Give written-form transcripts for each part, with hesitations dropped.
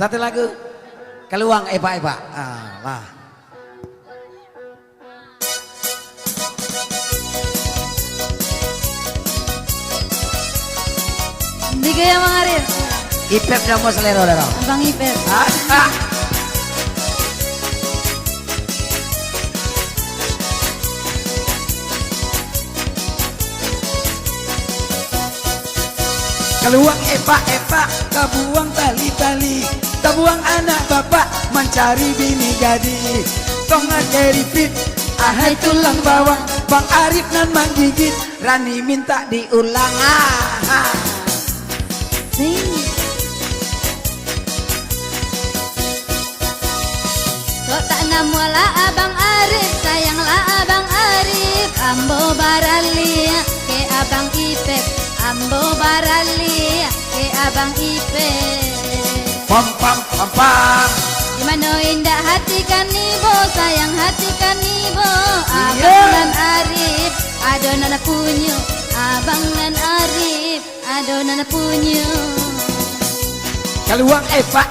Satu lagu Keluang Eva. Lah. Tiga yang Bang Arif. Ipep dong mau selero dong. Bang Ipep. Keluang Eva, kebuang tali-tali, kebuang anak bapak mencari bini gadis. Tong ngeripit, ahai tulang bawang, Bang Arif nan menggigit, Rani minta diulang. Kok tak namulah Abang Arif, sayanglah Abang Arif. Ambo barali ke Abang Ipep, Ambo barali ke Abang Ipep. Pam pam pam pam. Gimana indah hati kan ibu, sayang hati kan ibu. Abang Iya. dan Arif, adonan punyu. Abang dan Arif, adonan punyu. Keluang Eva,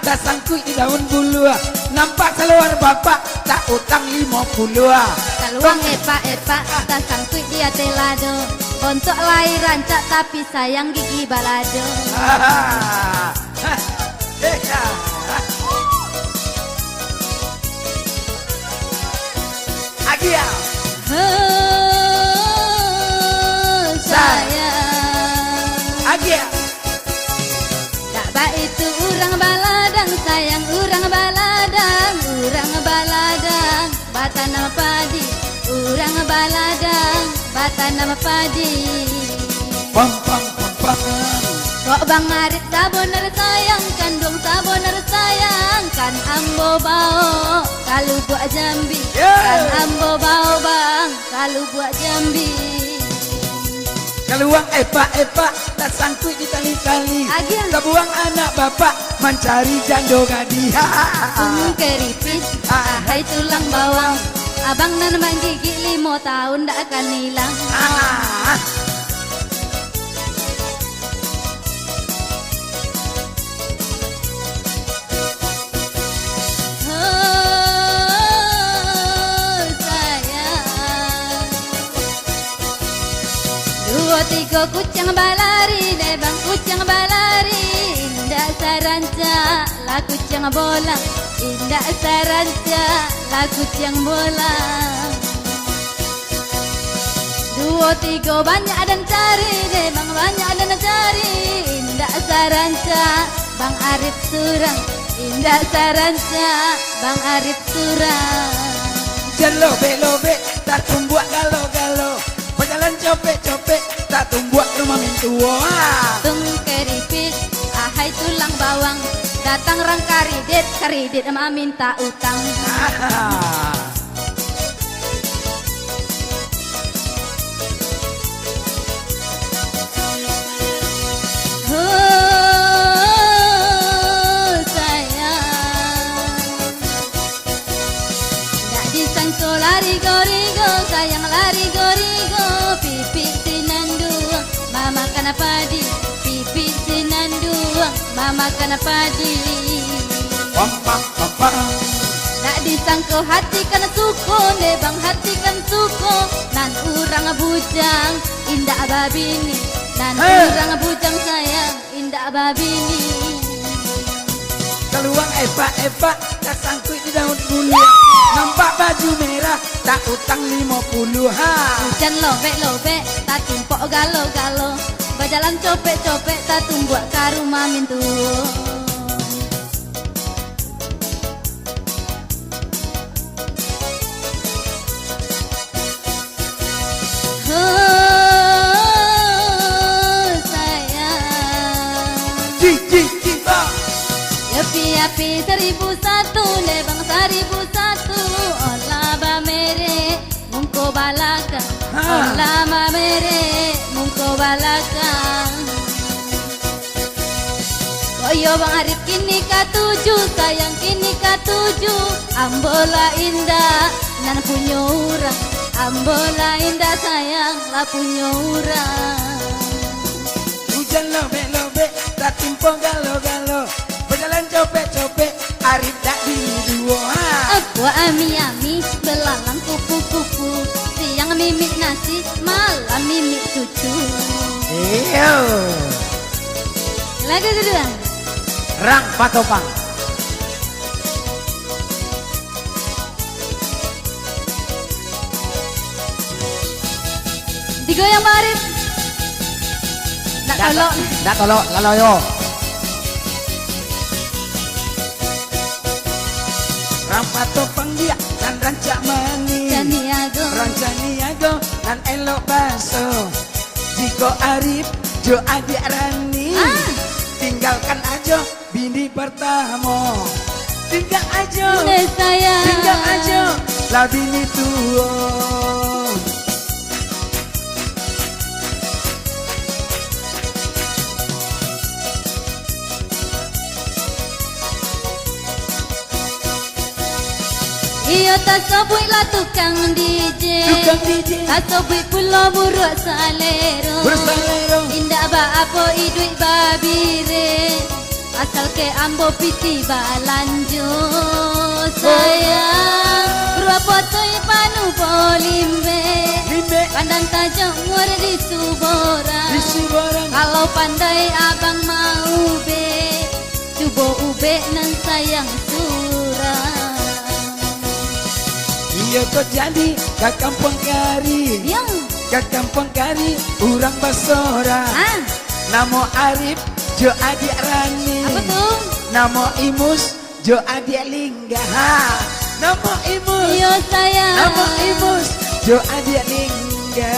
tak sangkut di daun bulu. Nampak keluar bapak, tak utang 50. Keluang Eva, tak sangkut dia telado. Untuk lahir rancak tapi sayang gigi balado. Agia. Sayang Agia. tak baik itu urang baladang, sayang urang baladang, urang baladang, bata nama padi, urang baladang, bata nama padi. Pam pam pam pam. Kok Bang Arif saboner sayang, kandung saboner sayang, kan ambo bau kalau buat Jambi, kan ambo bau bang kalau buat Jambi. Keluang Eva, tak sangkut di tali-tali. Agian. Kebuang anak bapak mencari jando gadis. Keripis, ahai tulang bawang, abang nan gigi 5 tahun tak akan hilang. Dua tiga kucing balari, bang kucing balari, indah saranca, lah kucing bola, indah saranca, lah kucing bola. Dua tiga banyak dan cari, bang banyak dan cari, indah saranca, Bang Arif surang, indah saranca, Bang Arif surang. Jelobe-lobe, tak tumbuh galo-galo. Berjalan copek-copek, tak tumbuh rumah mintua. Tung keripit, ahai tulang bawang, datang rang karidit emak minta utang. Sayang, tak disangko lari-gorigo, sayang lari-gorigo, pipi sinanduang, mama kana padi, pipi sinanduang, mama kana padi. Pam pam pam pam. Tak disangko hati kan suko, bang hati kan suko, nan urang bujang, indah babini, nan urang bujang sayang, indah babini. Keluang Eva, tak sangkut di daun bulu. Nampak baju merah, tak utang 50. Hujan lobek-lobek, tak tumpok galo-galo, berjalan copek-copek, tak tumbuh karuma mintu. Api 1001, lebang 1001, olah ba mere, mungko balaka, olah ba mere, mungko balaka. Koyo Bang Arif kini ka-7, sayang kini ka-7, ambola indah, nan punya urang, ambola indah sayang, lah punya urang. Hujan lobe-lobe, tak timpong galo-galo. Berjalan Yami-yami belalang kupu-kupu, siang mimik nasi, malam mimik cucu. Iya. Lagu kedua. Rang Patopang. Digoyang Bang Arif. Nak tolong. Dak tolok laloyo. Rang Patopang dia dan rancak manis. Janiago. Rancaniago dan elok baso. Jiko Arif jo adik Rani. Tinggalkan aja bini pertama. Tinggal aja. Sayang. Tinggal aja lah bini tua. Iyo tak sobui lah tukang DJ. Tukang DJ. Tak sobui pulau buruk salero. Bersalero. Indah ba apa idui babire. Asal ke ambo piti balanjo. Sayang Rua potoi panu polimbe. Limbe. Pandang tajam muar di Suborang. Di Suborang. Kalau pandai abang mau be. Cubo ube nan sayang surang. Iya kau jadi ke kampung kari. Yang Ke kampung kari urang Basora. Namo Arif jo adik Rani. apa tuh? Namo Imus jo adik Lingga. Ha. Namo Imus. Iyo sayang. Namo Imus jo adik Lingga.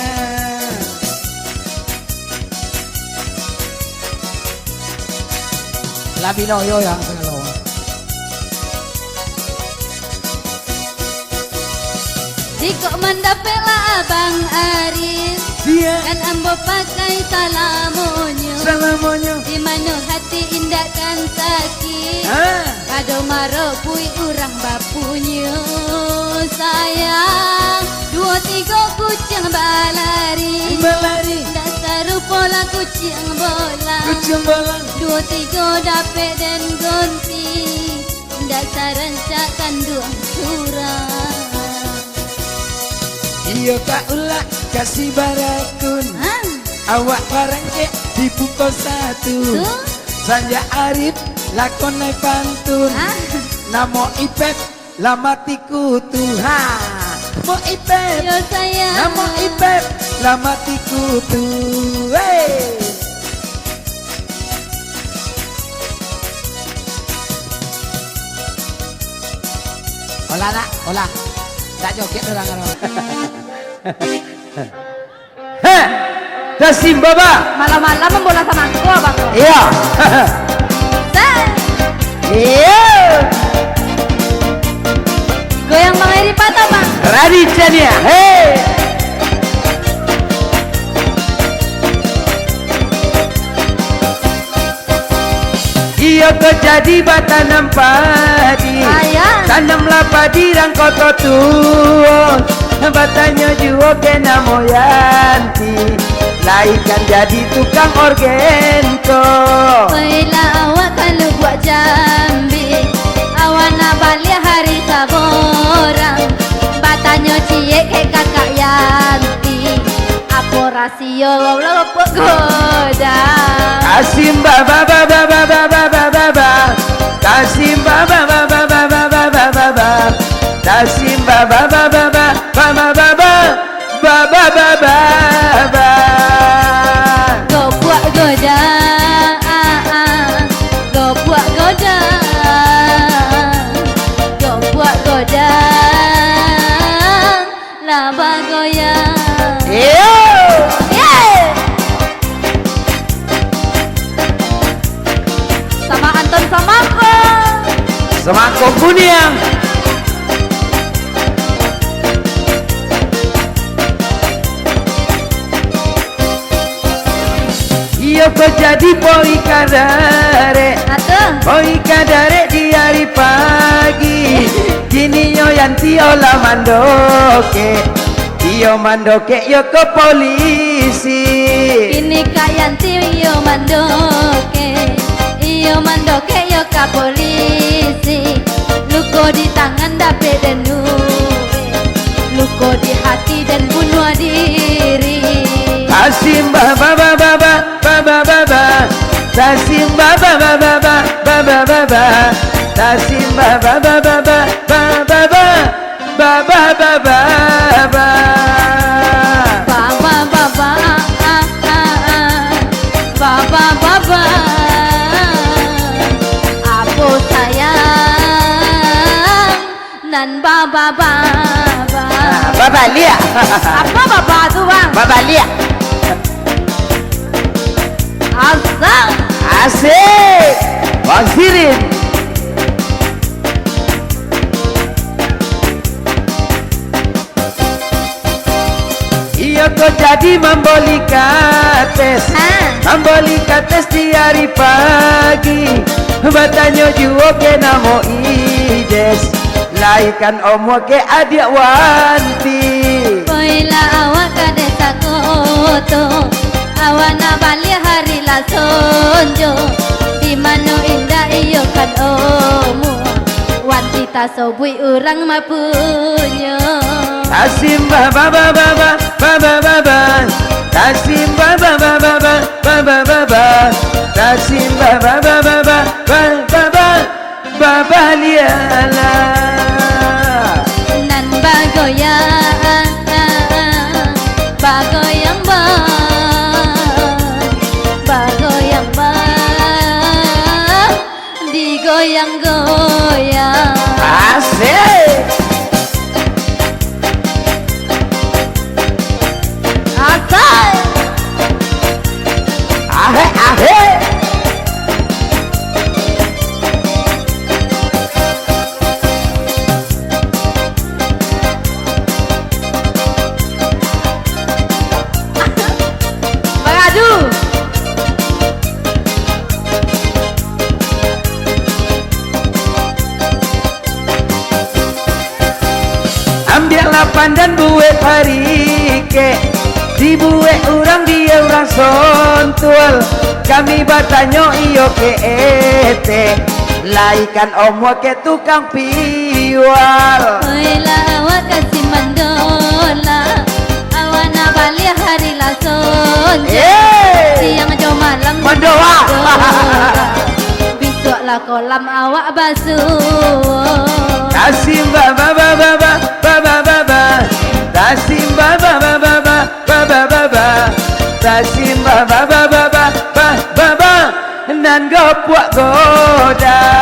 Labino yo yang selalu. Jika mendapatlah abang Arif. Dia Kan ambo pakai salamonyo. selamonyo. Di mana hati indah kan sakit. Kado maro pui urang bapunyo. Sayang 2-3 kucing balari. Melari Dasar pola kucing bola. kucing bolang. 2-3 dapet dan gonti. Dasar rancakan dua surang. Iya kak ulah kasih barakun. Awak barangke di pukul 1. Tuh. Sanja Arif lakon naik pantun. Namo Ipet lamati kutu. Ha. Mo Ipet. Yo sayang. Namo Ipet lamati kutu. Hey. Olah nak, olah. Tak joget orang orang. Heh, Dasim Baba. Malam-malam membola sama aku abang. Iya. Iya. Goyang Bang Eri patah bang. Radicania. Hey. Iya kau jadi batanam padi. Ayah. Tanamlah padi dan koto tuh. Batanya juo kena moyanti. Laikan jadi tukang orgento. Baiklah awak kalau buat jambi. Awana balik hari saborang. Batanya ciek ke kakak Yanti. Apa rasio lo goda. Kasim baba baba baba baba baba. Kasim baba baba baba baba baba. Kasim baba baba baba baba baba baba. Go buat goda. Go buat goda. Go buat goda. Laba goyang. Yo. Sama Anton sama aku. Semangkuk kuning. Iya kau jadi poi kadare. Atuh. Poi kadare di hari pagi. Gini yo yanti olah mandoke. Iyo mandoke yo ke polisi. Ini kayanti yo mandoke. Iyo mandoke yo ka polisi. Luko di tangan dapet denu. Tasim ba ba ba ba ba ba ba ba ba. Tasim ba ba ba ba ba ba ba ba ba. Tasim ba ba ba ba ba ba ba ba ba ba ba ba ba. Baba baba Baba baba Apo sayang Nan baba baba Baba Lia. Apa baba tu bang? Baba Lia. Asal Asik. Wazirin. Iya kau jadi membolikates. Membolikates di hari pagi. Batanyo juo ke namo ides. Laikan omo ke adik wanti. Koila awak ka desa koto Awana bali hari la sonjo Di mano indah iyo kan omo Wanita sobui urang mapunyo Tasim ba ba ba ba ba ba ba ba ba. Tasim ba ba ba ba ba ba ba ba ba. Tasim ba ba ba ba ba ba ba ba ba ba liala. Nan bagoyang Bagoyang bang Bagoyang bang Digoyang-goyang Asik. Asal Ahe ahe. Pengadu Ambillah pandan buat harike. Dibuat orang dia orang sontul. Kami batanyo iyo ke ete. Laikan omo ke tukang piwal. Koila awak kasih mandola Awana bali hari la sonjo Siang jo malam Mendoa. Besok lah kolam awak basuh Tasim ba ba ba ba ba ba ba ba ba. Tasim ba ba ba ba ba ba ba ba ba. Tasim ba ba ba ba ba ba ba ba. Nan go puak goda.